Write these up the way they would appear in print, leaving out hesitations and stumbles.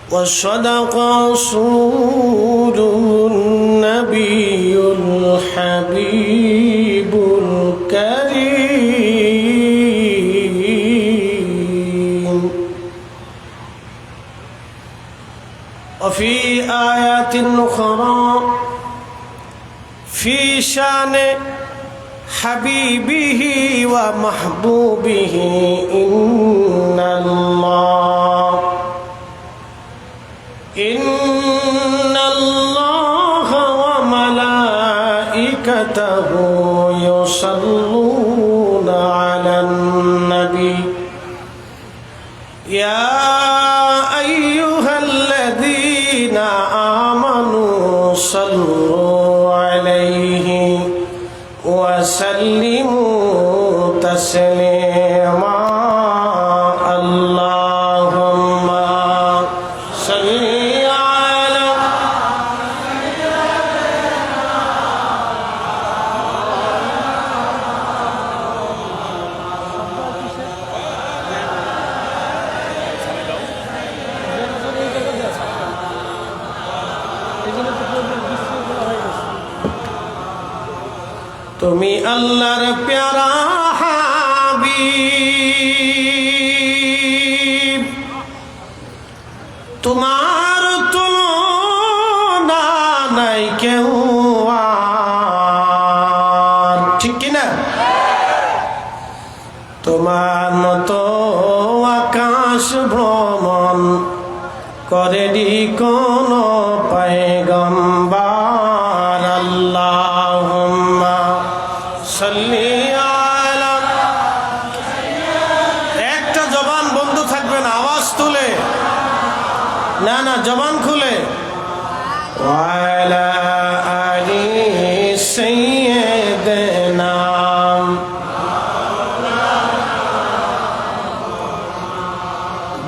وصدق رسوله النبي الحبيب الكريم وفي آيات أخرى في شأن حبيبه ومحبوبه إن الله وملائكته يصلون على النبي يا أيها الذين آمنوا صلوا عليه وسلموا تسليما اللهم صل على তুমি আল্লাহর প্যারা হাবিব তোমার তুলনা নাই কেউ আর ঠিক কিনা তোমার মতো আকাশ ভ্রমণ করেনি কোন পয়গম্বর আল্লাহুম্মা সাল্লি আলা একটা জবান বন্ধ থাকবে না আওয়াজ তুলে না না জবান খুলে ওয়ালা আলি সাইয়্যিদিনা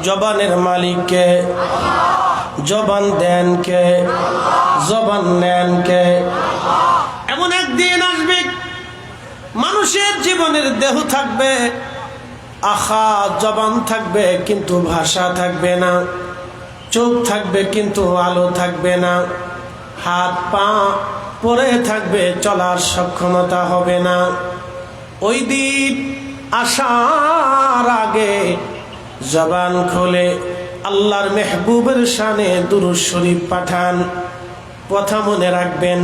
জবানের মালিককে জবান দেন কে জবান নেন কে এমন একদিন আসবে মানুষের জীবনের দেহ থাকবে আখা জবান থাকবে কিন্তু ভাষা থাকবে না চোখ থাকবে কিন্তু আলো থাকবে না হাত পা পড়ে থাকবে চলার সক্ষমতা হবে না ওই দিন আসার আগে জবান খুলে আল্লাহর মেহবুবের শানে দুরূদ শরীফ পাঠান কথা মনে রাখবেন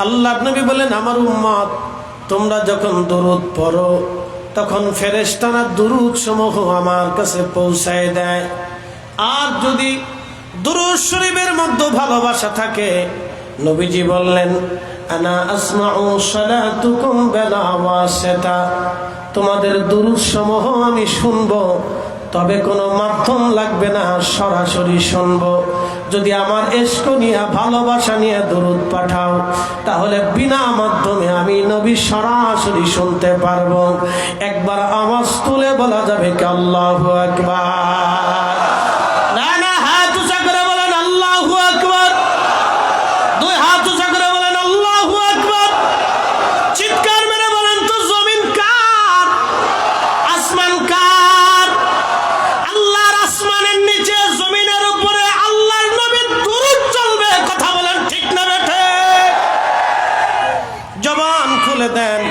আল্লাহর নবী বলেন আমার উম্মত তোমরা যখন দুরূদ পড়ো তখন ফেরেশতারা দুরূদ সমূহ আমার কাছে পৌঁছায় দেয় আর যদি দুরূদ শরীফের মধ্যে ভালোবাসা থাকে নবীজি বললেন আনা আসমাউ সালাতুকুম বিলা ওয়াসিতা তোমাদের দুরূদ সমূহ আমি শুনবো তবে কোনো মাধ্যম লাগবে না সরাসরি শুনবো যদি আমার ইশক নিয়ে ভালোবাসা নিয়ে দুরূদ পাঠাও তাহলে বিনা মাধ্যমে আমি নবী সরাসরি শুনতে পারবো একবার আওয়াজ তুলে বলা যাবে কি আল্লাহু আকবার না না হাত উঁচা করে বলেন আল্লাহু আকবার দুই হাত উঁচা করে বলেন আল্লাহু আকবার চিৎকার মেরে বলেন তো জমিন কার আসমান কার আল্লাহর আসমানের নিচে জমিনের উপরে আল্লাহর নবীর দুরূদ চলবে কথা বলেন ঠিক না বেঠে জবান খুলে দেন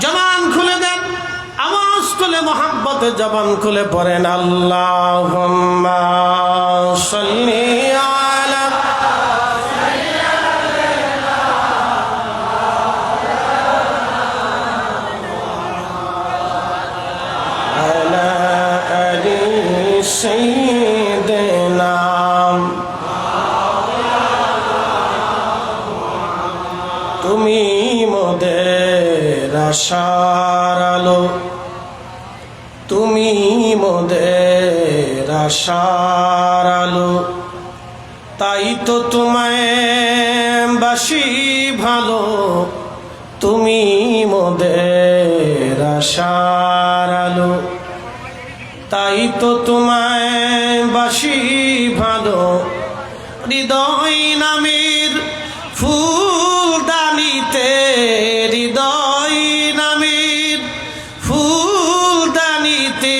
জবান খুলে দেন আওয়াজ তুলে মোহাব্বতে জবান খুলে পড়েন আল্লাহুম্মা সাল্লি আলা আলি সাইয়্যিদিনা তুমি মোদের আশার আলো তুমি মোদের আশার আলো তাই তো তোমায় বাসি ভালো তুমি মোদের আশার আলো তাই তো তোমায় বাসি ভালো হৃদয় নামের ফুলদানিতে হৃদয় নামের ফুলদানিতে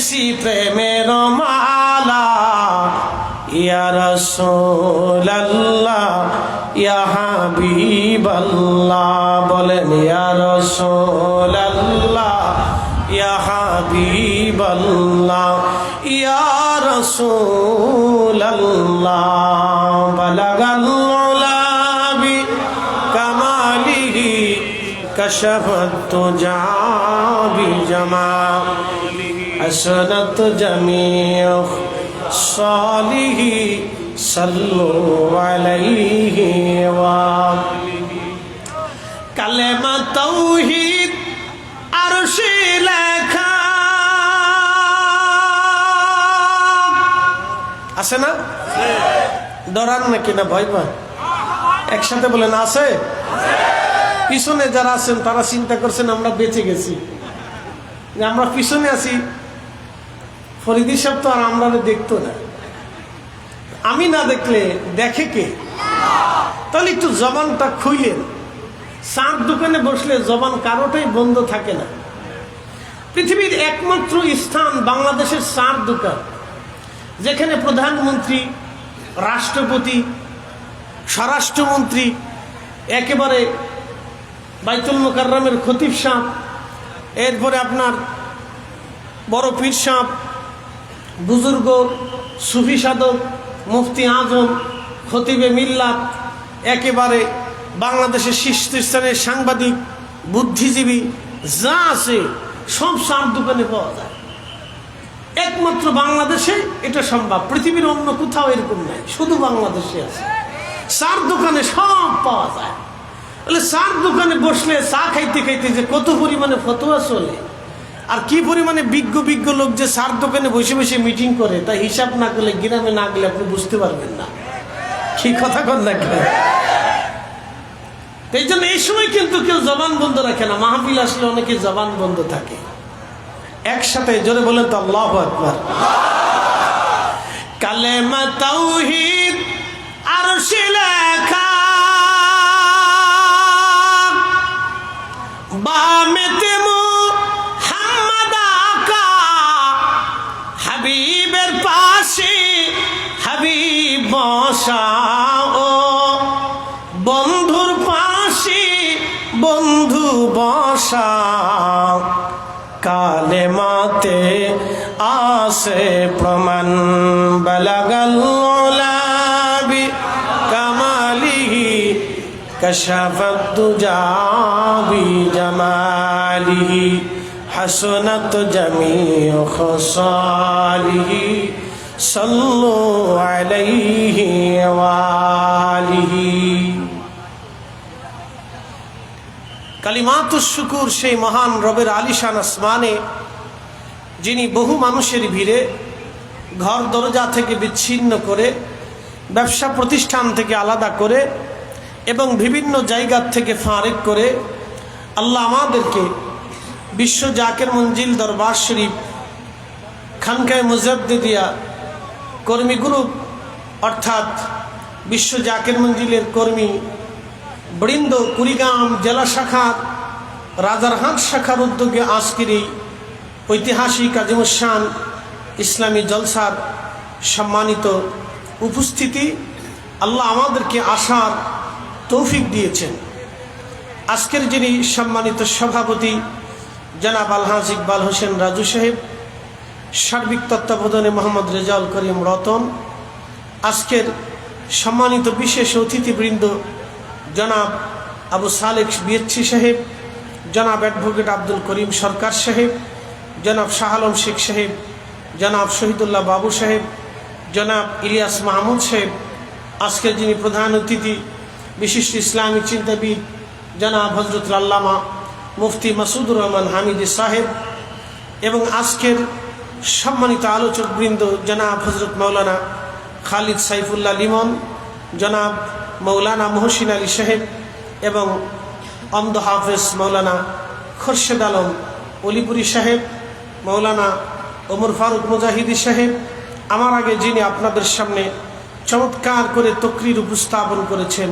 বেশি প্রেমের মালা ইয়া রাসূলুল্লাহ ইয়া হাবিবাল্লাহ বলেন ইয়া রাসূলুল্লাহ ইয়া হাবিবাল্লাহ ইয়া রাসূলুল্লাহ বালাগাল উলা বি কামালিহি কাশাফাত তুজা বি জামালিহি হাসানাত জামিউ সালিহি সাল্লু আলাইহি ওয়া কালেমা তাওহীদ আরশে লেখা আছে না? ডরান নাকি না ভয় পান? একসাথে বলেন আছে। পিছনে যারা আছেন তারা চিন্তা করছেন আমরা বেঁচে গেছি, যে আমরা পিছনে আছি, ফরিদি সাহেব তো আর আমরা দেখতো না, আমি না দেখলে দেখে কে? তাহলে একটু জবানটা খুইলেন। চার দোকানে বসলে জবান কারোটাই বন্ধ থাকে না। পৃথিবীর একমাত্র স্থান বাংলাদেশের চার দোকান, যেখানে প্রধানমন্ত্রী, রাষ্ট্রপতি, স্বরাষ্ট্রমন্ত্রী, একেবারে বাইতুল মুকাররমের খতিব সাহেব, এরপরে আপনার বড় পীর সাহেব, বুজুর্গ, সুফি সাধক, মুফতি আজম, খতিবে মিল্লাত, একেবারে বাংলাদেশের শীর্ষস্থানের সাংবাদিক, বুদ্ধিজীবী যা আছে সব চার দোকানে পাওয়া যায়। একমাত্র বাংলাদেশে এটা সম্ভব, পৃথিবীর অন্য কোথাও এরকম নাই, শুধু বাংলাদেশে আছে। চার দোকানে সব পাওয়া যায়। বলে চার দোকানে বসলে চা খাইতে খাইতে যে কত পরিমাণে ফতোয়া চলে, আর কি পরিমাণে বিজ্ঞ বিজ্ঞ লোক যে চার দোকানে বসে বসে মিটিং করে, তা হিসাব না করলে, গ্রামে না গেলে আপনি বুঝতে পারবেন না। কি কথা কর না কেন? এই জন্য এই সময় কিন্তু কেউ জবান বন্ধ রাখে না। মাহফিল আসলে অনেকে জবান বন্ধ থাকে। একসাথে জোরে বলেন তো আল্লাহু আকবার। কালেমা তাওহীদ আরশে লেখা, বামেতে মুহাম্মদ আকা, হাবিবের পাশে হাবিব বসা, ও বন্ধুর পাশে বন্ধু বসা, কালেমাতে আসে প্রমাণ, বালাগাল উলা বি কামালিহি কাশাফাত তুজা বি জামালিহি হাসানাত জামিউ খাসালিহি সাল্লু আলাইহি ওয়া আলিহি। কালিমাতুশ শুকুর সেই মহান রবের আলিশান আসমানে, যিনি বহু মানুষের ভিড়ে ঘর দরজা থেকে বিচ্ছিন্ন করে, ব্যবসা প্রতিষ্ঠান থেকে আলাদা করে এবং বিভিন্ন জায়গা থেকে ফারেক করে আল্লাহ আমাদেরকে বিশ্ব জাকের মঞ্জিল দরবার শরীফ খানকায়ে মুজাদ্দিদিয়া কর্মী গ্রুপ অর্থাৎ বিশ্ব জাকের মঞ্জিলের কর্মী বৃন্দ কুড়িগ্রাম জেলা শাখার রাজারহাট শাখার উদ্যোগে আজকের এই ঐতিহাসিক আজিমুশান ইসলামী জলসার সম্মানিত উপস্থিতি, আল্লাহ আমাদেরকে আসার তৌফিক দিয়েছেন। আজকের যিনি সম্মানিত সভাপতি জনাব আলহাজ ইকবাল হোসেন রাজু সাহেব, সার্বিক তত্ত্বাবধানে মোহাম্মদ রেজাউল করিম রতন, আজকের সম্মানিত বিশেষ অতিথিবৃন্দ জনাব আবু সালেক বিএচসি সাহেব, জনাব অ্যাডভোকেট আব্দুল করিম সরকার সাহেব, জনাব শাহ আলম শেখ সাহেব, জনাব শহীদুল্লাহ বাবু সাহেব, জনাব ইলিয়াস মাহমুদ সাহেব, আজকের যিনি প্রধান অতিথি বিশিষ্ট ইসলামিক চিন্তাবিদ জনাব হজরত আল্লামা মুফতি মাসুদুর রহমান হামিদি সাহেব, এবং আজকের সম্মানিত আলোচকবৃন্দ জনাব হজরত মৌলানা খালিদ সাইফুল্লাহ লিমন, জনাব মৌলানা মহসিন আলী সাহেব এবং অমদ হাফেজ মৌলানা খোরশেদ আলম অলিপুরি সাহেব, মৌলানা ওমর ফারুক মুজাহিদি সাহেব, আমার আগে যিনি আপনাদের সামনে চমৎকার করে তকরির উপস্থাপন করেছেন,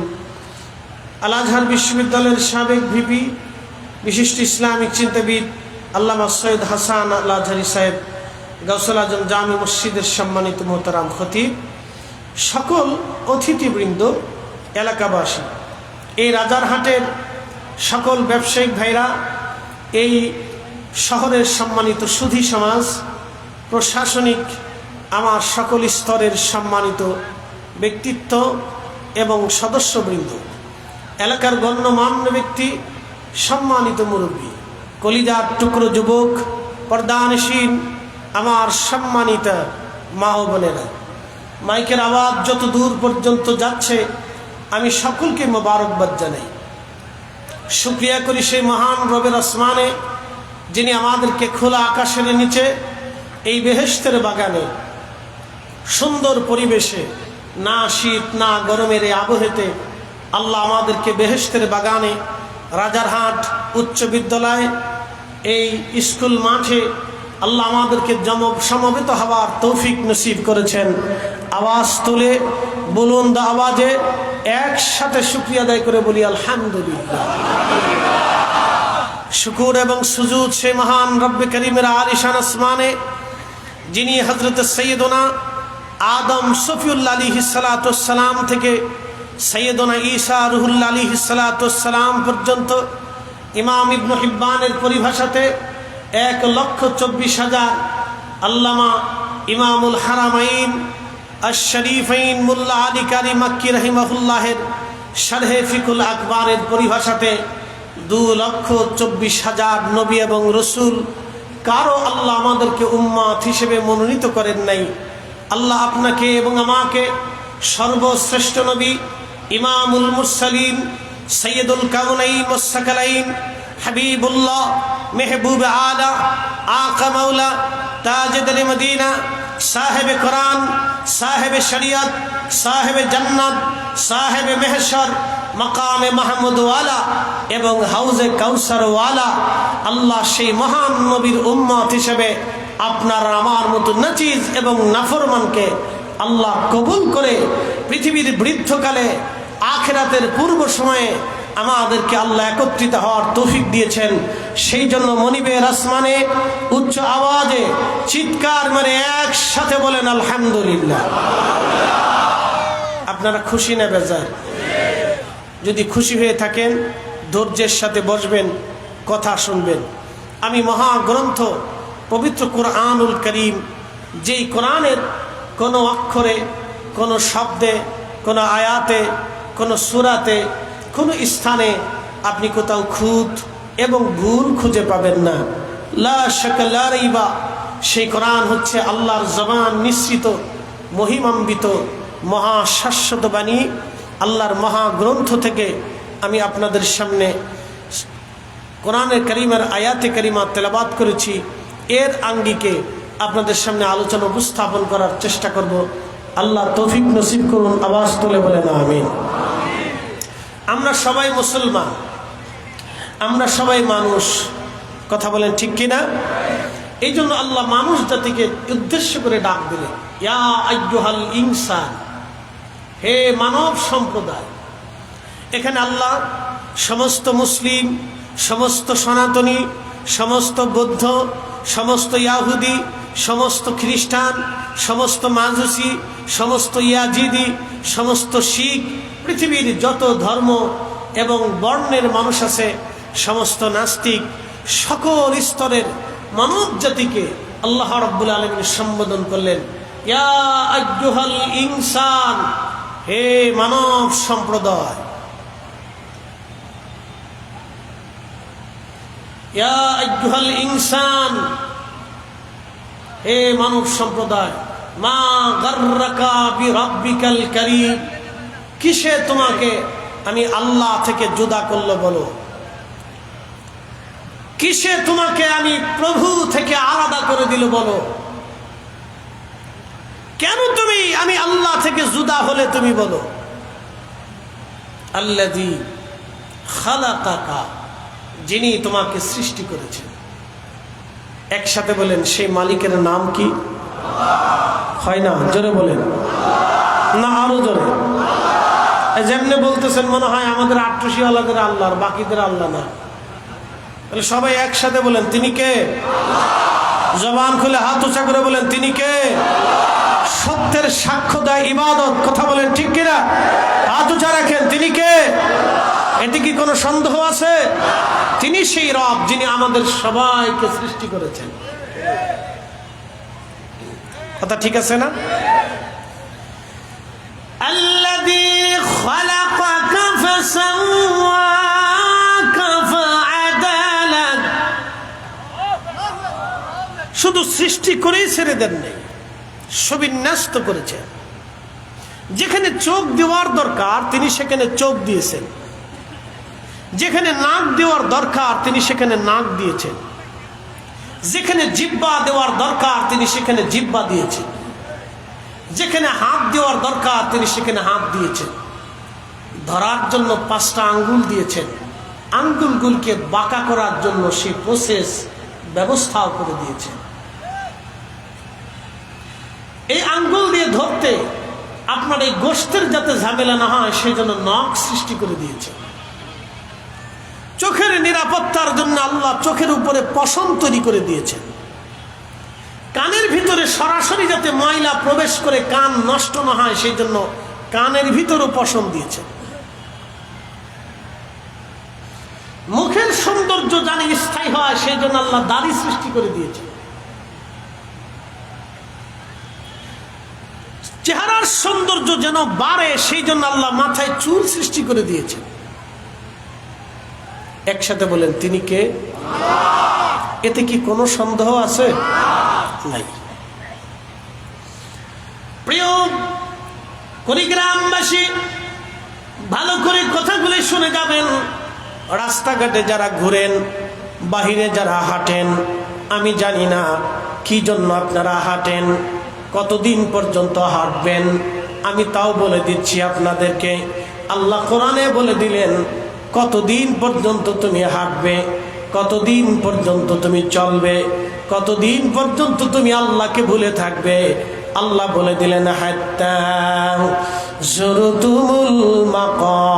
আল আজহার বিশ্ববিদ্যালয়ের সাবেক ভিপি বিশিষ্ট ইসলামিক চিন্তাবিদ আল্লামা সৈয়দ হাসান আল আজহারি সাহেব, গাউসুল আজম জামি মসজিদের সম্মানিত মোহতারাম খতিব, সকল অতিথিবৃন্দ, এলাকাবাসী, এই রাজারহাটের সকল ব্যবসায়িক ভাইরা, এই শহরের সম্মানিত সুধী সমাজ, প্রশাসনিক আমার সকল স্তরের সম্মানিত ব্যক্তিত্ব এবং সদস্যবৃন্দ, এলাকার গণ্যমান্য ব্যক্তি, সম্মানিত মুরব্বী, কলিজার টুকরো যুবক, পর্দানশীল আমার সম্মানিত মা ও বোনেরা, মাইকের আওয়াজ যত দূর পর্যন্ত যাচ্ছে আমি সকলকে মোবারকবাদ জানাই। শুকরিয়া করি সেই মহান রবের আসমানে, যিনি আমাদেরকে খোলা আকাশের নিচে এই বেহেশতের বাগানে সুন্দর পরিবেশে, না শীত না গরমের এই আবহেতে আল্লাহ আমাদেরকে বেহেশতের বাগানে, রাজারহাট উচ্চ বিদ্যালয়, এই স্কুল মাঠে আল্লাহ আমাদেরকে সমবেত হওয়ার তৌফিক নসিব করেছেন। আওয়াজ তুলে বুলন্দ আওয়াজে একসাথে শুকরিয়া আদায় করে বলি আলহামদুলিল্লাহ। শুকুর এবং সুজুদ সে মহান রব্বে করিমের আলিশান আসমানে, যিনি হযরত সৈয়দনা আদম সফিউল্লাহ আলাইহিস সালাতু ওয়াস সালাম থেকে সৈয়দনা ঈসা রুহুল্লাহ আলাইহিস সালাতু ওয়াস সালাম পর্যন্ত ইমাম ইবনে হিব্বানের পরিভাষাতে 1,24,000 আল্লামা ইমামুল হারামাইন আশ-শরীফাইন মুল্লা আলী কারি মাক্কি রাহিমাহুল্লাহের শারহে ফিকুল আকবারের পরিভাষাতে 2,24,000 নবী এবং রসুল, কারো আল্লাহ আমাদেরকে উম্মত হিসেবে মনোনীত করেন নাই। আল্লাহ আপনাকে এবং আমাকে সর্বশ্রেষ্ঠ নবী, ইমামুল মুরসালিন, সৈয়দুল কাউনাইন ওয়াস সাকালাইন, হাবিবুল্লাহ, মেহবুব আলা, আকা মাওলা, তাজেদার মদিনা, সাহেবে কোরআন, সাহেবে শরিয়ত, সাহেবে জান্নাত, সাহেবে মেহশর, মাকামে মাহমুদ ওয়ালা এবং হাউজে কাউসার ওয়ালা আল্লাহ সেই মহান নবীর উম্মত হিসেবে আপনার আমার মতো নাচিজ এবং নাফরমানকে আল্লাহ কবুল করে পৃথিবীর বৃদ্ধকালে আখিরাতের পূর্ব সময়ে আমাদেরকে আল্লাহ একত্রিত হওয়ার তৌফিক দিয়েছেন। সেই জন্য মনিবের আসমানে উচ্চ আওয়াজে চিৎকার মেরে একসাথে বলেন আলহামদুলিল্লাহ। আপনারা খুশি না বেজার? যদি খুশি হয়ে থাকেন ধৈর্যের সাথে বসবেন, কথা শুনবেন। আমি মহাগ্রন্থ পবিত্র কোরআনুল করিম, যেই কোরআনের কোনো অক্ষরে, কোনো শব্দে, কোনো আয়াতে, কোনো সূরাতে, কোনো স্থানে আপনি কোথাও খুঁত এবং ভুল খুঁজে পাবেন না। লা শাক্কা লা রাইবা, সেই কোরআন হচ্ছে আল্লাহর জবান নিঃসৃত মহিমান্বিত মহাশাশ্বত বাণী। আল্লাহর মহাগ্রন্থ থেকে আমি আপনাদের সামনে কোরআনের কারিমের আয়াতে কারিমা তেলাওয়াত করেছি। এর আঙ্গিকে আপনাদের সামনে আলোচনা উপস্থাপন করার চেষ্টা করব। আল্লাহ তৌফিক নসিব করুন। আওয়াজ তুলে বলেন আমিন। আমরা সবাই মুসলমান, আমরা সবাই মানুষ, কথা বলেন ঠিক কিনা? এই জন্য আল্লাহ মানুষ জাতিকে উদ্দেশ্য করে ডাক দিলেন, ইয়া আইয়ুহাল ইনসান, হে মানব সম্প্রদায়। এখানে আল্লাহ সমস্ত মুসলিম, সমস্ত সনাতনী, সমস্ত বৌদ্ধ, সমস্ত ইয়াহুদি, সমস্ত খ্রিস্টান, সমস্ত মাজুসি, সমস্ত ইয়াজিদি, সমস্ত শিখ, পৃথিবীর যত ধর্ম এবং বর্ণের মানুষ আছে, সমস্ত নাস্তিক, সকল স্তরের মানব জাতিকে আল্লাহ রাব্বুল আলামিন সম্বোধন করলেন, ইয়া আইয়ুহাল ইনসান, হে মানব সম্প্রদায়। ইয়া আইয়ুহাল ইনসান, হে মানব সম্প্রদায়। মা গাররাকা বিরাব্বিকাল কারীম, কিসে তোমাকে আমি আল্লাহ থেকে জুদা করলো বলো? কিসে তোমাকে আমি প্রভু থেকে আলাদা করে দিল বলো? কেন তুমি আমি আল্লাহ থেকে জুদা হলে তুমি বলো? আল্লাযী খালাকাকা, যিনি তোমাকে সৃষ্টি করেছেন। একসাথে বলেন, সেই মালিকের নাম কি? হয় না? জোরে বলেন না, আরো জোরে। যেমনি বলতেছেন মনে হয় আমাদের আট্রসিওয়ালাদের আল্লাহর, বাকিদের আল্লাহ না। তাহলে সবাই একসাথে বলেন, তিনি কে? জবান খুলে হাত উঁচা করে বলেন তিনি কে? সত্যের সাক্ষ্য দেয় ইবাদত, কথা বলেন ঠিক কিনা? হাত উঁচা রাখেন, তিনি কে? এতে কি কোনো সন্দেহ আছে? তিনি সেই রব যিনি আমাদের সবাইকে সৃষ্টি করেছেন। কথা ঠিক আছে না? আল্লাযী খালাকাকা ফাসাওয়াকা ফাআদালাক, শুধু সৃষ্টি করেই ছেড়ে দেন নাই, সুবিন্যস্ত করেছেন। যেখানে চোখ দেওয়ার দরকার তিনি সেখানে চোখ দিয়েছেন, যেখানে নাক দেওয়ার দরকার তিনি সেখানে নাক দিয়েছেন, যেখানে জিহ্বা দেওয়ার দরকার তিনি সেখানে জিহ্বা দিয়েছেন, যেখানে হাত দেওয়ার দরকার তিনি সেখানে হাত দিয়েছেন। ধরার জন্য 5টা আঙ্গুল দিয়েছেন, আঙ্গুলগুলোকে বাঁকা করার জন্য সেই প্রসেস ব্যবস্থাও করে দিয়েছেন। এই আঙ্গুল দিয়ে ধরতে আপনার এই গোশতের যাতে ঝামেলা না হয় সেই জন্য নখ সৃষ্টি করে দিয়েছেন। চোখের নিরাপত্তার জন্য আল্লাহ চোখের উপরে পশম তৈরি করে দিয়েছেন। কানের ভিতরে সরাসরি যাতে ময়লা প্রবেশ করে কান নষ্ট না হয় সেই জন্য কানের ভিতরেও পশম দিয়েছেন। মুখের সৌন্দর্য জানি স্থায়ী হয় সেই জন্য আল্লাহ দাড়ি সৃষ্টি করে দিয়েছেন। চেহারার সৌন্দর্য যেন বাড়ে সেই জন্য আল্লাহ মাথায় চুল সৃষ্টি করে দিয়েছেন। একসাথে বলেন তিনি কে? এতে কি কোনো সন্দেহ আছে? নাই। প্রিয় কুড়িগ্রামবাসী, ভালো করে কথাগুলি শুনে যাবেন। রাস্তাঘাটে যারা ঘুরেন, বাহিরে যারা হাঁটেন, আমি জানি না কি জন্য আপনারা হাঁটেন, কতদিন পর্যন্ত হাঁটবেন, আমি তাও বলে দিচ্ছি আপনাদেরকে। আল্লাহ কোরআনে বলে দিলেন কতদিন পর্যন্ত তুমি হাঁটবে, কতদিন পর্যন্ত তুমি চলবে, কতদিন পর্যন্ত তুমি আল্লাহকে ভুলে থাকবে। আল্লাহ বলে দিলেন হাত্তা যুরতুমুল মাকাবির,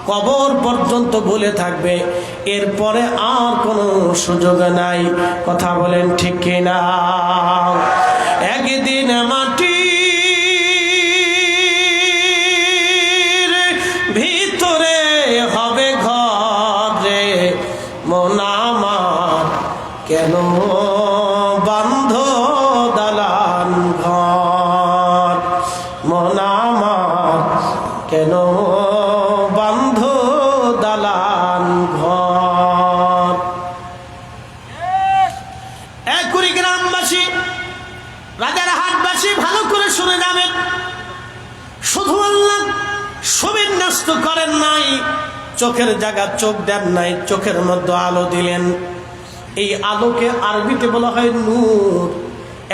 কবর পর্যন্ত ভুলে থাকবে, এরপরে আর কোনো সুযোগ নাই। কথা বলেন ঠিক কিনা? একদিন মাটির ভিতরে হবে ঘরে, মন আমার কেন বান্ধ দালান ঘর, মন আমার কেন বান্ধ দালান ঘর। এক কুড়িগ্রামবাসী, রাজারহাটবাসী ভালো করে শুনে যাবেন। শুধু আল্লাহ সুবিন্যস্ত করেন নাই, চোখের জায়গা চোখ দেন নাই, চোখের মধ্যে আলো দিলেন। এই আলোকে আরবিতে বলা হয় নূর।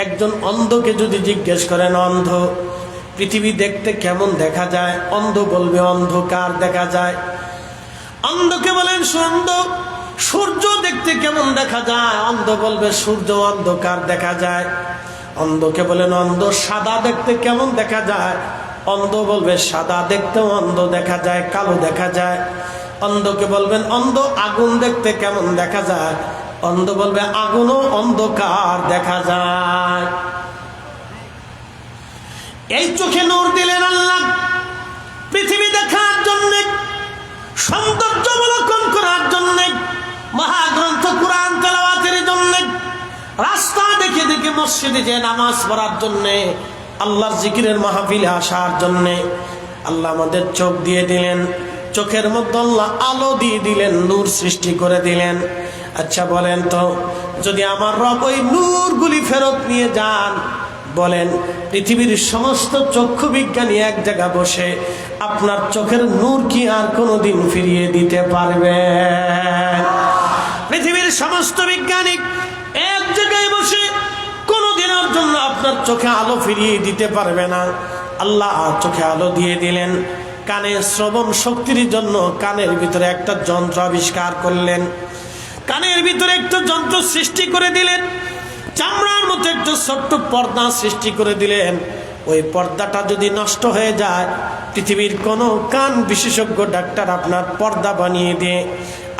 একজন অন্ধকে যদি জিজ্ঞেস করেন অন্ধ পৃথিবী দেখতে কেমন দেখা যায়, অন্ধ বলবে অন্ধকার দেখা যায়। অন্ধকে বলেন সূর্য দেখতে কেমন দেখা যায়, অন্ধ বলবে সূর্য অন্ধকার দেখা যায়। অন্ধকে বলেন অন্ধ সাদা দেখতে কেমন দেখা যায়, অন্ধ বলবে সাদা দেখতেও অন্ধ দেখা যায়, কালো দেখা যায়। অন্ধকে বলবেন অন্ধ আগুন দেখতে কেমন দেখা যায়, অন্ধ বলবে আগুনও অন্ধকার দেখা যায়। এই চোখে নূর দিলেন আল্লাহ পৃথিবী দেখার জন্য, সৌন্দর্য অবলোকন করার জন্য, মহাগ্রন্থ কোরআন তেলাওয়াতের জন্য, রাস্তা দেখে দেখে মসজিদে যে নামাজ পড়ার জন্য, আল্লাহর জিকিরের মাহফিলে আসার জন্য আল্লাহ আমাদের চোখ দিয়ে দিলেন। চোখের মধ্যে আল্লাহ আলো দিয়ে দিলেন, নূর সৃষ্টি করে দিলেন। আচ্ছা বলেন তো, যদি আমার রব ওই নূরগুলি ফেরত নিয়ে যান, বলেন পৃথিবীর সমস্ত চক্ষু বিজ্ঞানী এক জায়গা বসে আপনার চোখের নূর কি আর কোনোদিন ফিরিয়ে দিতে পারবে? পৃথিবীর সমস্ত বিজ্ঞানী এক জায়গায় বসে কোনোদিনের জন্য আপনার চোখে আলো ফিরিয়ে দিতে পারবে না। আল্লাহ চোখে আলো দিয়ে দিলেন, কানে শ্রবণ শক্তির জন্য কানের ভিতরে একটা যন্ত্র আবিষ্কার করলেন, কানের ভিতরে একটা যন্ত্র সৃষ্টি করে দিলেন, চামড়ার মতো একটা ছোট্ট পর্দা সৃষ্টি করে দিলেন। ওই পর্দাটা যদি নষ্ট হয়ে যায়, পৃথিবীর কোনো কান বিশেষজ্ঞ ডাক্তার আপনার পর্দা বানিয়ে দিয়ে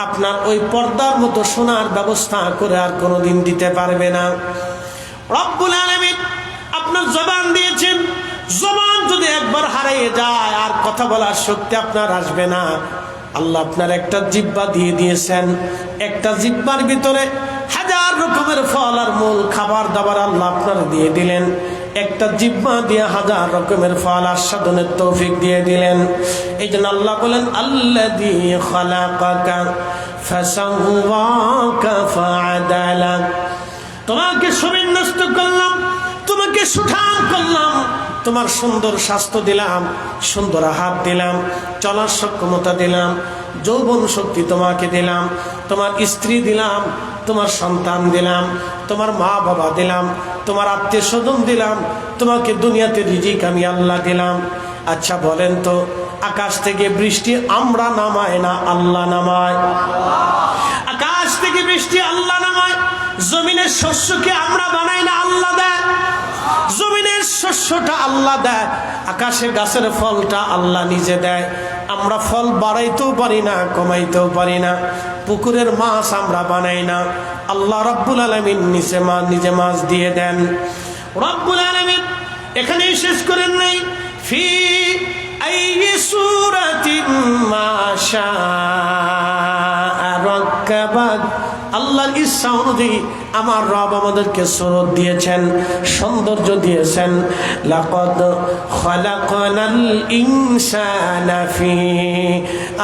আপনার ওই পর্দার মতো সোনার ব্যবস্থা করে আর কোনোদিন দিতে পারবে না। রব্বুল আলামিন আপনার জবান দিয়েছেন, জবান যদি একবার হারিয়ে যায় আর কথা বলার শক্তি আপনার আসবে না। আল্লাহ আপনার একটা জিহ্বা দিয়ে দিয়েছেন, একটা জিহ্বার ভিতরে হাজার রকমের ফল আর মূল খাবার দাবার আল্লাহ আপনার দিয়ে দিলেন। একটা জিহ্বা দিয়ে হাজার রকমের ফল আস্বাদনের তৌফিক দিয়ে দিলেন। এই জন্য আল্লাহ বলেন, আল্লাযী খালাকাকা ফাসাওয়াকা ফাআদালাক, তোমাকে সুবিন্যস্ত করলাম, তোমাকে সুঠাম করলাম, তোমার সুন্দর স্বাস্থ্য দিলাম, সুন্দর হাত দিলাম, চলার সক্ষমতা দিলাম, যৌবন শক্তি তোমাকে দিলাম, তোমার স্ত্রী দিলাম, তোমার সন্তান দিলাম, তোমার মা বাবা দিলাম, তোমার আত্মীয় স্বজন দিলাম, তোমাকে দুনিয়াতে রিজিক আমি আল্লাহ দিলাম। আচ্ছা বলেন তো, আকাশ থেকে বৃষ্টি আমরা নামায় না আল্লাহ নামায়? আকাশ থেকে বৃষ্টি আল্লাহ নামায়। জমিনের শস্যকে আমরা বানাই না আল্লাহ দেয়। জমিনের শস্যটা আল্লাহ দেয়, আকাশে গাছের ফলটা আল্লাহ নিজে দেয়। আমরা ফল বাড়াইতেও পারি না, কমাইতেও পারি না। পুকুরের মাছ আমরা বানাই না, আল্লাহ রব্বুল আলামিন নিজে মাছ দিয়ে দেন। রব্বুল আলামিন এখানেই শেষ করেন নাই, ফি আইয়ি সূরাতিন মা শাআ রাক্কাবাক, আল্লাহর ইচ্ছা অনুযায়ী আমার রব আমাদেরকে সুরত দিয়েছেন, সৌন্দর্য দিয়েছেন। লাকাদ খালাকনাল ইনসানা ফি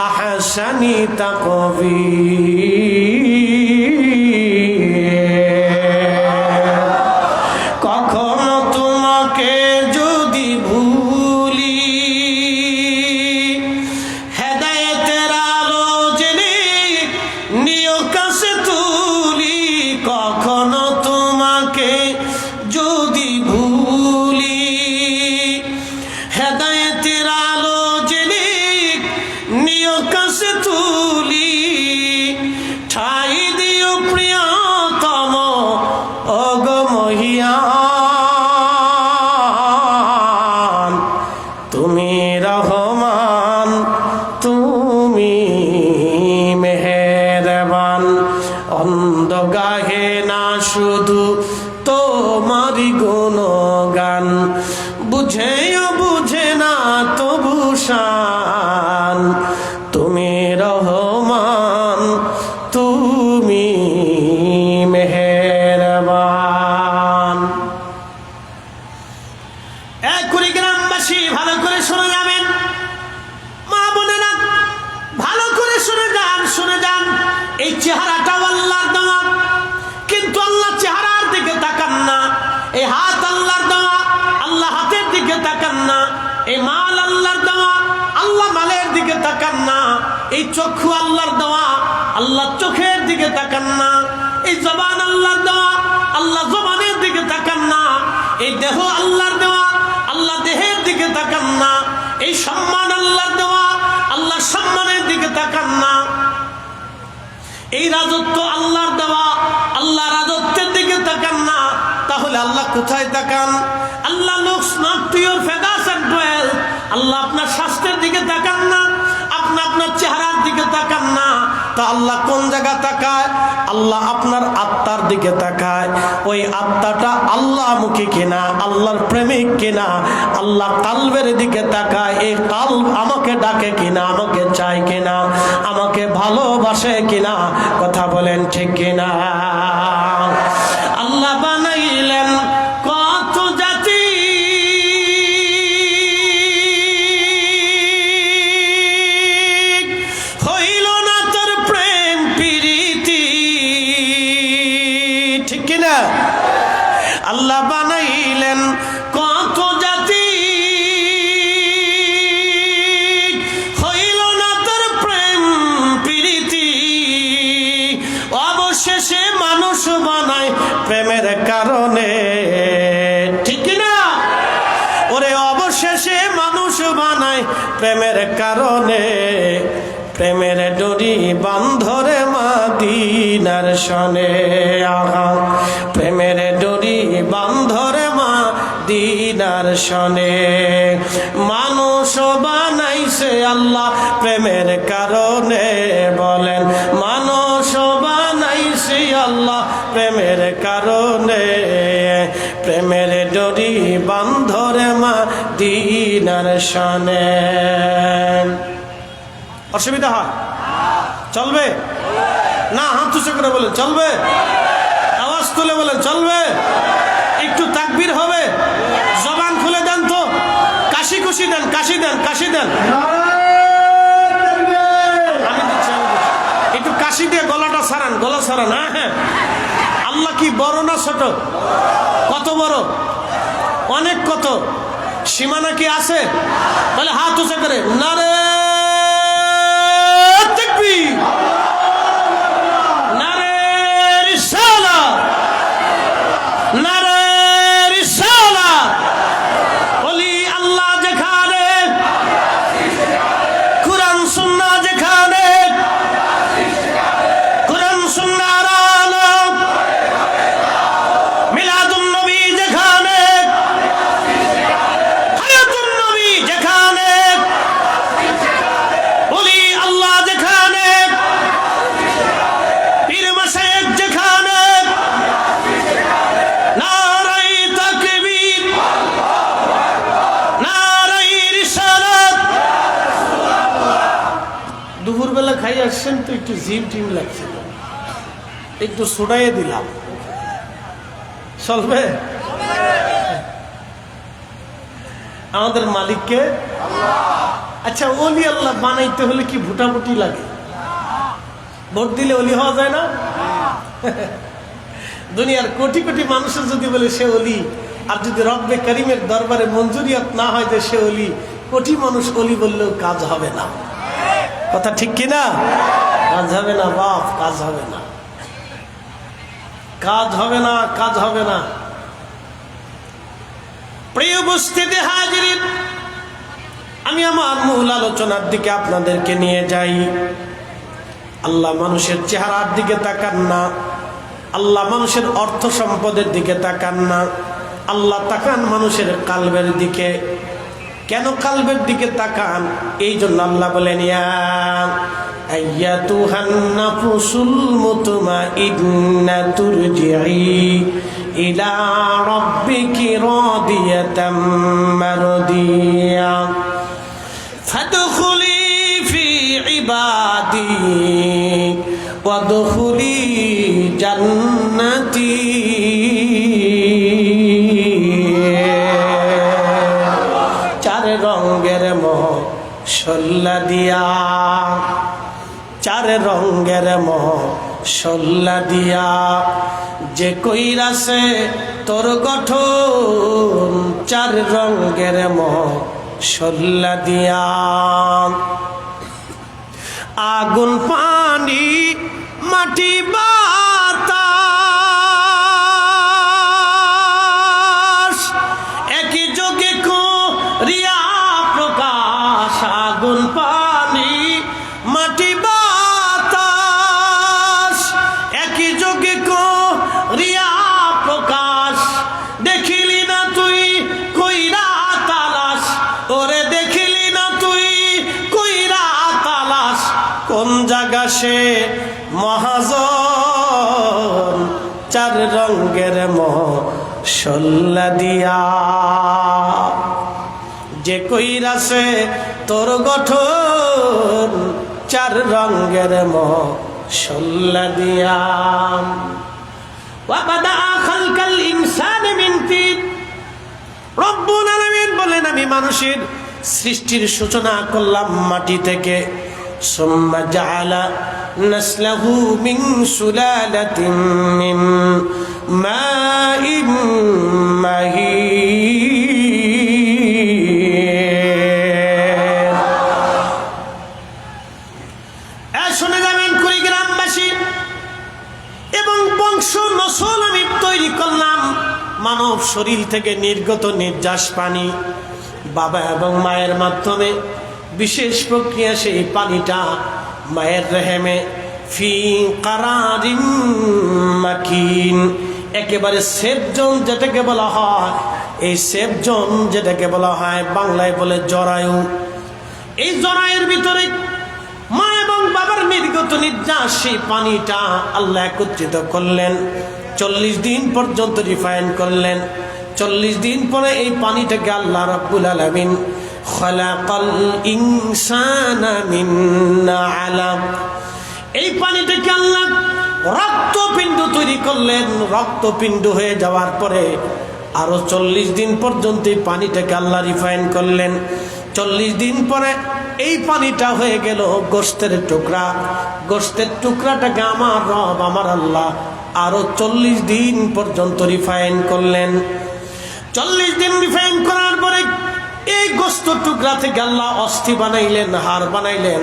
আহসানি তাকবীর। কখনো তোমাকে যদি ভুলি, হেদায়েতের আলো জেনে নিও কাছে তুলি। কখনো তোমাকে যদি ভুলি, হেদায়েতের আলো জেনে নিও কাছে তুলি। ঠাই দিও প্রিয়তম ওগো মহিয়ান, তুমি রহমান, তুমি মেহেরবান। অন্ধ গাহে না শুধু তোমারি গুণগান, বুঝেও বুঝে না তবু শান। তুমি রহমান, তুমি মেহেরবান। এখনই গ্রামবাসী ভালো করে শুনে যাবেন, মা বোনেরা ভালো করে শুনে যান, শুনে যান। এই চেহারাটাও আল্লাহর দেওয়া, কিন্তু আল্লাহ চেহারার দিকে তাকান না। এই হাত আল্লাহর দেওয়া, আল্লাহ হাতের দিকে তাকান না। এই মাল আল্লাহর দেওয়া, আল্লাহ মালের দিকে তাকান না। এই চক্ষু আল্লাহর দেওয়া, আল্লাহ চোখের দিকে তাকান না। এই জবান আল্লাহর দেওয়া, আল্লাহ জবানের দিকে তাকান না। এই দেহ আল্লাহর দেওয়া, আল্লাহ দেহের দিকে তাকান না। এই সম্মান আল্লাহর দেওয়া, আল্লাহ সম্মানের দিকে তাকান না। এই রাজত্ব আল্লাহর দেওয়া, আল্লাহ রাজত্বের দিকে তাকান না। তাহলে আল্লাহ কোথায় তাকান? Allah looks not to your feathers and wealth. Allah আপনার স্বাস্থ্যের দিকে তাকান না, আপনি আপনার চেহারার দিকে তাকান না। তা আল্লাহ কোন জায়গা তাকায়? আল্লাহ আপনার আত্মার দিকে তাকায়। ওই আত্মাটা আল্লাহ মুখী কিনা, আল্লাহর প্রেমিক কিনা, আল্লাহ কালবের দিকে তাকায়। এই কালব আমাকে ডাকে কিনা, আমাকে চায় কিনা, আমাকে ভালোবাসে কিনা। কথা বলেন ঠিক কিনা? আল্লাহ বানাইলেন কত জাতি, হইল না তোর প্রেম প্রীতি, ঠিক কিনা? আল্লাহ বানাইলেন কত জাতি, হইল না তোর প্রেম প্রীতি। অবশেষে মানুষ বানায় প্রেমের কারণে, ঠিক না? ওরে অবশেষে মানুষ বানায় প্রেমের কারণে। প্রেমের ডোরি বান্ধরে মদিনার শনে, আহা প্রেমের ডোরি বান্ধরে মদিনার শনে। মানুষ বানাইছে আল্লাহ প্রেমের কারণে, বলেন আল্লাহ প্রেমের কারণে, প্রেমের ডরি বান্ধরে মদিনার শানে। অসুবিধা হয়? চলবে না? হাত উঁচু করে বলেন চলবে, আওয়াজ তুলে বলেন চলবে। একটু তাকবীর হবে, জবান খুলে দেন তো, কাশি খুশি দেন, কাশি দেন, কাশি দেন। আমি দিচ্ছি, একটু কাশি দিয়ে গলাটা সারান, গলা সারান। হ্যাঁ, আল্লাহ কি বড় না ছোট? কত বড়? অনেক। কত সীমানা কি আছে? তাহলে হাত উঁচু করে নারে তাকবীর, নারে রিসালাত, নারে রিসালাত। ওলি আল্লাহ যেখানে, কুরআন সুন্নাহ যেখানে, কুরআন সুন্নাহর আলো, মিলাদুন নবী যেখানে, হায়াতুন নবী যেখানে, ওলি আল্লাহ যেখানে, পীর মাশায়েখ যেখানে, নারায়ে তাকবীর, নারায়ে রিসালাত। দুপুরবেলা খাই আসছেন তো একটু জিম টিম লাগছিল, একটু ছুড়াইয়ে দিলাম, চলবে? আমাদের মালিককে। আচ্ছা, ওলি আল্লাহ বানাইতে হলে কি ভোটাভুটি লাগে? ভোট দিলে ওলি হওয়া যায় না? দুনিয়ার কোটি কোটি মানুষের যদি বলে সে ওলি, আর যদি রব্বে করিমের দরবারে মঞ্জুরিয়াত না হয় যে সে ওলি, কোটি মানুষ ওলি বললেও কাজ হবে না। কথা ঠিক কিনা? কাজ হবে না বাপ, কাজ হবে না, কাজ হবে না, কাজ হবে না। প্রিয় উপস্থিতি হাজিরিন, আমি আমার মূল আলোচনার দিকে আপনাদেরকে নিয়ে যাই। আল্লাহ মানুষের চেহারার দিকে তাকান না, আল্লাহ মানুষের অর্থ সম্পদের দিকে তাকান না, আল্লাহ তাকান মানুষের কালবের দিকে। কেন কালবের দিকে তাকান? এই জন্য আল্লাহ বলেন, ইয়া আইয়াতুহান নাফসুল মুতমাইন্না তুরজিই ইলা রাব্বিকি রাদিয়াতাম মারদিয়া ফাদখুলি ফি ইবাদি ওয়াদখুলি জান্নাতি। চার রঙের মশলা দিয়া, চার রঙের মশলা দিয়া যে কইরাছে তোর গঠন, চার রঙের মশলা দিয়া। আগুন, পানি, মাটি, বাতাস একই যোগে করিয়া প্রকাশ। আগুন, পানি, মাটি, বাতাস একই যোগে করিয়া প্রকাশ। দেখিলি না তুই কইরা তালাশ, ওরে দেখিলি না তুই কইরা তালাশ। কোন জায়গা সে মহাজন, চার রঙের মশলা দিয়া যে কইরাছে তোর গঠন, চার রঙের মশলা দিয়া। ওয়াবাদা খালকাল ইনসানি মিন তিন, রব্বুল আলামিন বলেন আমি মানুষের সৃষ্টির সূচনা করলাম মাটি থেকে। সুম্মা জাআলা নাসলাহু মিন সুলালাতিন মিন মাইন মাহিন। শুনে যাবেন কুড়িগ্রামবাসী, এবং বংশ নসল আমি তৈরি করলাম মানব শরীর থেকে নির্গত নির্যাস পানি, বাবা এবং মায়ের মাধ্যমে বিশেষ প্রক্রিয়া সেই পানিটা মায়ের রেহেমে ফি কারারিম মাকিন, একেবারে সেফ জোন যেটাকে বলা হয়, এই সেফ জোন যেটাকে বলা হয় বাংলায় বলে জরায়ু। এই জরায়ুর ভিতরে মা এবং বাবার নির্গত নির্যাস সেই পানিটা আল্লাহ একত্রিত করলেন, 40 দিন পর্যন্ত রিফাইন করলেন। 40 দিন পরে এই পানিটাকে আল্লাহ রাব্বুল আলামিন খালাকাল ইনসানা মিন আলাক, এই পানিটাকে আল্লাহ রক্তপিণ্ড তৈরি করলেন। রক্তপিণ্ড হয়ে যাওয়ার পরে আরো 40 দিন পর্যন্ত এই পানিটাকে আল্লাহ রিফাইন করলেন। 40 দিন পরে এই পানিটা হয়ে গেল গোশতের টুকরা। গোশতের টুকরাটাকে আমার রব আমার আল্লাহ আরো 40 দিন পর্যন্ত রিফাইন করলেন। 40 দিন রিফাইন করার পরে এই গোশত টুকরা থেকে আল্লাহ অস্থি বানাইলেন, হাড় বানাইলেন।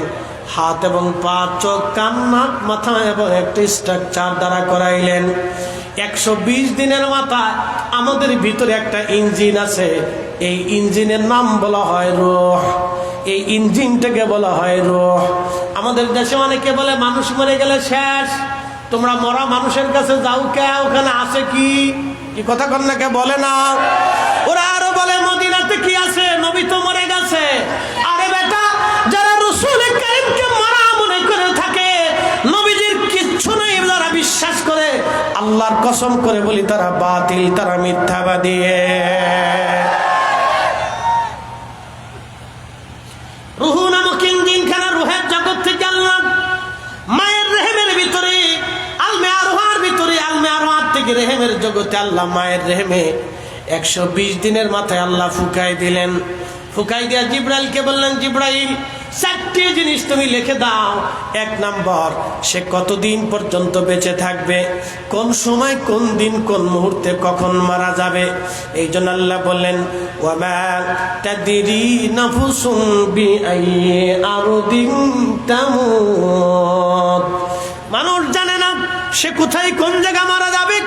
হাত এবং পা, চোখ, কান, নাক, মাথা এবং একটা স্ট্রাকচার দ্বারা করাইলেন। 120 দিনের মাথায় আমাদের ভিতরে একটা ইঞ্জিন আছে, এই ইঞ্জিনের নাম বলা হয় রূহ। এই ইঞ্জিনটাকে বলা হয় রূহ। আমাদের দেশে অনেকে বলে মানুষ মরে গেলে শেষ, তোমরা মরা মানুষের কাছে যাও কে, ওখানে আছে কি কথা কন্যাকে বলে না। ওরা আরো বলে মদিনাতে কি আছে, নবী তো মরে গেছে। আরে বেটা, যারা রাসূল কারীমকে মরা মনে করে থাকে, নবীজির কিচ্ছু নেই যারা বিশ্বাস করে, আল্লাহর কসম করে বলি তারা বাতিল, তারা মিথ্যাবাদী। রূহ নামক ইঞ্জিনখানা, রূহের জগৎ থেকে আল্লাহ মায়ের রেহেমের ভিতরে, আলমে আরওয়ার ভিতরে, আলমে আরওয়ার থেকে রেহেমের জগতে আল্লাহ মায়ের রেহেমে 120 দিনের মাথায় আল্লাহ ফুকাই দিলেন। ফুকাই দিয়া জিব্রাইলকে বললেন, জিব্রাইল 4টি জিনিস তুমি লিখে দাও। 1 নাম্বার, সে কতদিন পর্যন্ত বেঁচে থাকবে, কোন সময়, কোন দিন, কোন মুহূর্তে, কখন মারা যাবে। এই জন্য আল্লাহ বললেন, ওয়ামা তাদরি নাফসুম বিআইয়ি আরদিন তামুত, মানুষ জানে না সে কোথায় কোন জায়গা মারা যাবে,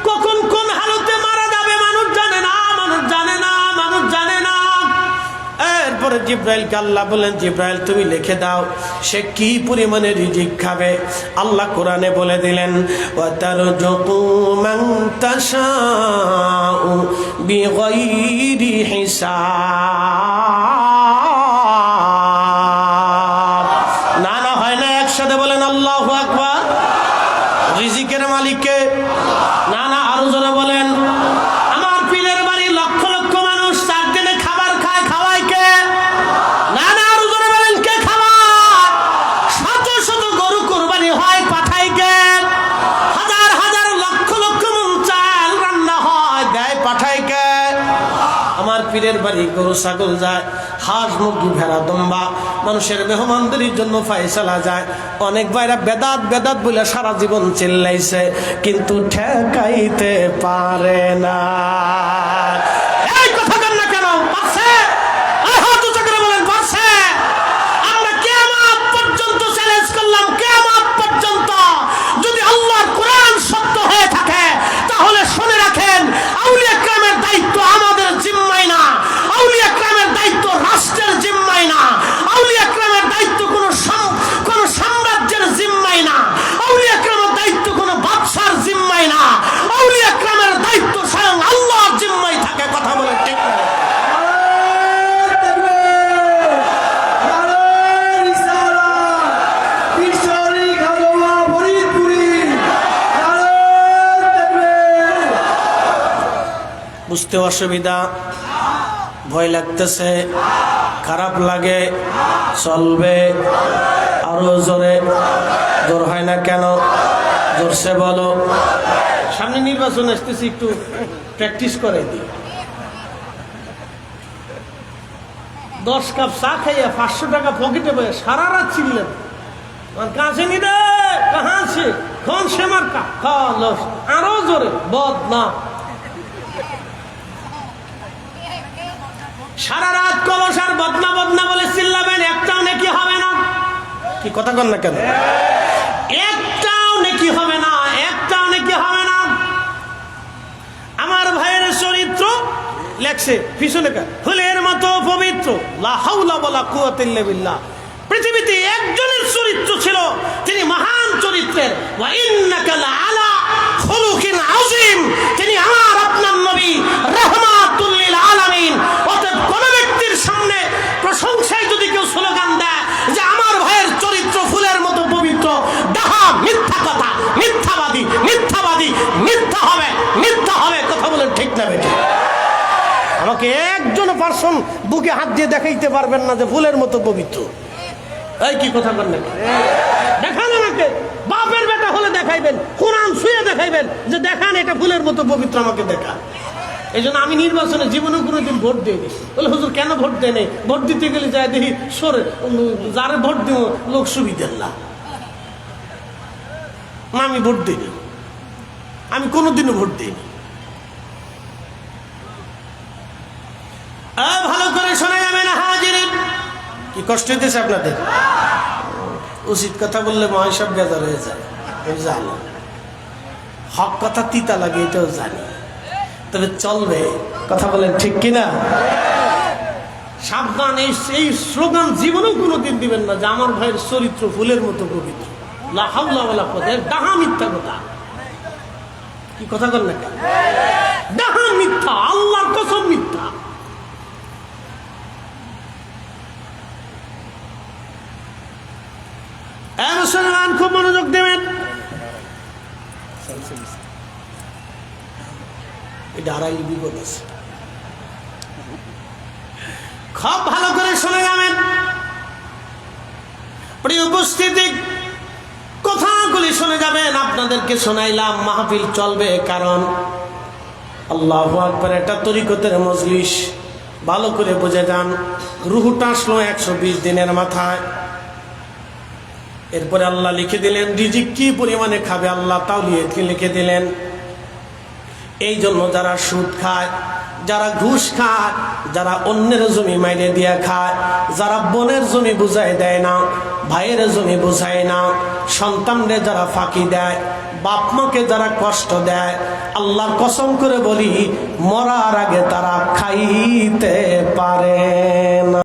কখন কোন হালতে মারা যাবে, মানুষ জানে না, মানুষ জানে না, মানুষ জানে না। এরপরে জিব্রাইলকে আল্লাহ বলেন, জিব্রাইল তুমি লিখে দাও সে কি পরিমাণে রিজিক খাবে। আল্লাহ কোরআনে বলে দিলেন, ওয়াতারযুকু মান তাশাউ বিগাইরি হিসাব। না না হয় না, একসাথে বলেন আল্লাহু আকবার। রিজিকের মালিককে, না না আরো জোরে বলেন। আমার পীরের বাড়ি লক্ষ লক্ষ মানুষ 4 দিনে খাবার খায়, খাওয়ায় কে? না না আরো জোরে বলেন, কে খাওয়ায়? শত শত গরু কুরবানি হয়, পাঠায় কে? হাজার হাজার লক্ষ লক্ষ মন চাল রান্না হয়, দেয় পাঠায় কে? আমার পীরের বাড়ি গরু ছাগল যায়, হাঁস মুরগি ভেড়া দম্বা মানুষের মেহমানদারির জন্য ফায়সালা যায়। অনেক ভাইরা বেদাত বেদাত বলে সারা জীবন চিল্লাইছে, কিন্তু ঠেকাইতে পারে না। এই কথা কেন না কেন পারছে? হাত উঁচু করে বলেন পারছে। আমরা কিয়ামত পর্যন্ত চ্যালেঞ্জ করলাম, কিয়ামত পর্যন্ত যদি আল্লাহর কোরআন সত্য হয়ে থাকে তাহলে শুনে রাখেন, আউলিয়া কেরামের দায়িত্ব আমাদের জিম্মায় না, আউলিয়া কেরামের দায়িত্ব রাষ্ট্রের জিম্মায় না, আউলিয়া কেরামের দায়িত্ব কোন সাম্রাজ্যের জিম্মায় না, আউলিয়া কেরামের দায়িত্ব কোন বাদশার জিম্মায় না, আউলিয়া কেরামের দায়িত্ব স্বয়ং আল্লাহর জিম্মায় থাকে। কথা বলে ঠিক না? বুঝতে অসুবিধা, ভয় লাগতেছে, খারাপ লাগে, চলবে আরো জোরে। জোর হয় না কেন? জোরসে বলো। সামনে নির্বাচন আসতেছি, একটু প্র্যাকটিস করে দিই। 10 কাপ চা খাইয়া 500 টাকা পকেটে বয়ে সারা রাত ছিলেন, কাছে নি রে কাহা আছে কোন সে মার্কা, আরো জোরে বদনা। সারা রাত কলস আর বদনা বদনা বলে চিল্লাবেন, একটাও নেকি হবে না। কি কথা কন না কেন? একটাও নেকি হবে না, একটাও নেকি হবে না। আমার ভাইয়ের চরিত্র লেখছে পিছনে ফুলের মতো পবিত্র, লা হাওলা ওয়ালা কুওয়াতা ইল্লা বিল্লাহ। পৃথিবীতে একজনের চরিত্র ছিল, তিনি মহান চরিত্রের, ওয়া ইন্নাকা লাআলা খুলুকিন আযীম, তিনি আমার আপনার নবী রাহমাতুল লিল আলামিন। অতএব কোন ব্যক্তির সামনে প্রশংসায় যদি কেউ স্লোগান দেয় যে আমার ভাইয়ের চরিত্র ফুলের মতো মিথ্যা হবে, মিথ্যা হবে। কথা বলেন ঠিক না বেঠিক? আমাকে একজন পার্সন বুকে হাত দিয়ে দেখাইতে পারবেন না যে ফুলের মতো পবিত্র। এই কি কথা বলেন? দেখান আমাকে, বাপের বেটা হলে দেখাইবেন, কোরআন ছুঁয়ে দেখাইবেন যে দেখান এটা ফুলের মতো পবিত্র, আমাকে দেখা। এই জন্য আমি নির্বাচনে জীবনে কোনোদিন ভোট দিইনি। বলে হুজুর কেন ভোট দেয় নেই? ভোট দিতে গেলে যায় দেখি সরে, যারে ভোট দিব লোক সুবিধার না, আমি ভোট দিইনি, আমি কোনোদিনও ভোট দিইনি। ভালো করে শোনা যাবে না হাজিরিন। কি কষ্ট হইতেছে আপনাদের? উচিত কথা বললে মহাসব বেজার হয়ে যায়, আমি জানি। হক কথা তিতা লাগে, এটাও জানি, তবে চলবে। কথা বলেন ঠিক কিনা? সাবধান, এই স্লোগান জীবনেও কোনোদিন দিবেন না যে আমার ভাইয়ের চরিত্র ফুলের মতো পবিত্র। লা হাওলা ওয়ালা কুওয়াতা, ডাহা মিথ্যা কথা। কি কথা বলেন না কেন? ডাহা মিথ্যা, আল্লাহর কসম মিথ্যা। মুসলমান খুব মনোযোগ দেবেন। এটা আড়াই বিপদ আছে, খুব ভালো করে শুনে যাবেন। প্রিয় উপস্থিতি, কথাগুলি শুনে যাবেন। আপনাদেরকে শোনাইলাম, মাহফিল চলবে, কারণ আল্লাহু আকবার, এটা তরিকতের মজলিস। ভালো করে বুঝে যান। রুহুটা আসলো 120 দিনের মাথায়। এরপরে আল্লাহ লিখে দিলেন রিজিক কি পরিমাণে খাবে, আল্লাহ তাও লিখে দিলেন। এই জন্য যারা সুদ খায়, যারা ঘুষ খায়, যারা অন্যের জমি মাইনে দিয়ে খায়, যারা বোনের জমি বুঝাই দেয় না, ভাইয়ের জমি বুঝায় না, সন্তানরে যারা ফাঁকি দেয়, বাপ মাকে যারা কষ্ট দেয়, আল্লাহর কসম করে বলি মরার আগে তারা খাইতে পারে না।